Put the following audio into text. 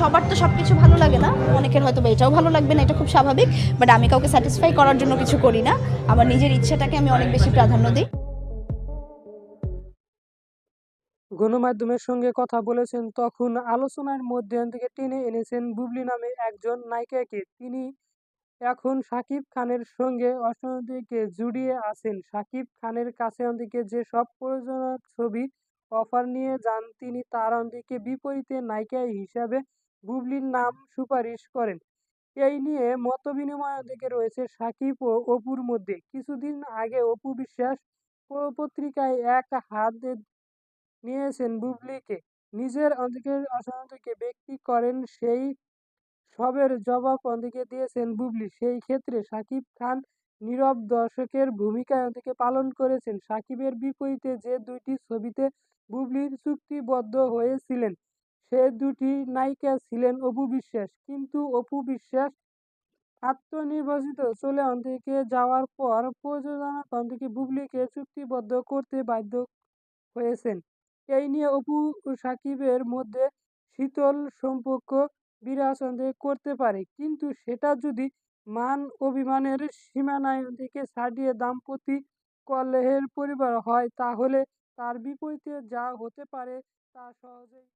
সবার তো সবকিছু ভালো লাগে না, অনেকের হয়তো বা এটাও ভালো লাগবে না, এটা খুব স্বাভাবিক। বাট আমি কাউকে স্যাটিসফাই করার জন্য কিছু করি না, আমার নিজের ইচ্ছাটাকে আমি অনেক বেশি প্রাধান্য দিই। গণমাধ্যমের সঙ্গে কথা বলেছেন তখন আলোচনার মধ্যে থেকে টেনে এনেছেন বুবলি নামে একজন নায়িকাকে। তিনি এখন শাকিব খানের সঙ্গে অর্থনৈতিকে জড়িয়ে আছেন। শাকিব খানের কাছে অন্যদিকে যেসব প্রযোজনা ছবি অফার নিয়ে যান তিনি তার অন্যদিকে বিপরীতে নায়িকা হিসাবে বুবলির নাম সুপারিশ করেন। এই নিয়ে মতবিনিময় অন্যদিকে রয়েছে শাকিব ও অপুর মধ্যে। কিছুদিন আগে অপু বিশ্বাস পত্রিকায় এক হাত নিয়েছেন বুবলিকে। নিজের অন্যদিকে অসন্তোষকে ব্যক্তি করেন সেই সবের জবাব অন্যদিকে দিয়েছেন বুবলি। সেই ক্ষেত্রে শাকিব খান নীরব দর্শকের ভূমিকা অন্যদিকে পালন করেছেন। শাকিবের বিপরীতে যে দুইটি ছবিতে বুবলির চুক্তিবদ্ধ হয়েছিলেন সে দুটি নায়িকা ছিলেন অপু বিশ্বাস। কিন্তু অপু বিশ্বাস আত্মনির্বাচিত চলে অন্যদিকে যাওয়ার পর প্রযোজনা অন্যদিকে বুবলিকে চুক্তিবদ্ধ করতে বাধ্য হয়েছেন। এই নিয়ে অপু ও সাকিবের মধ্যে শীতল সম্পর্ক বিরাজ করতে পারে, কিন্তু সেটা যদি মান অভিমানের সীমানায় থেকে ছাড়িয়ে দাম্পত্য কলহের পরিবার হয় তাহলে তার বিপরীতে যা হতে পারে তা সহজেই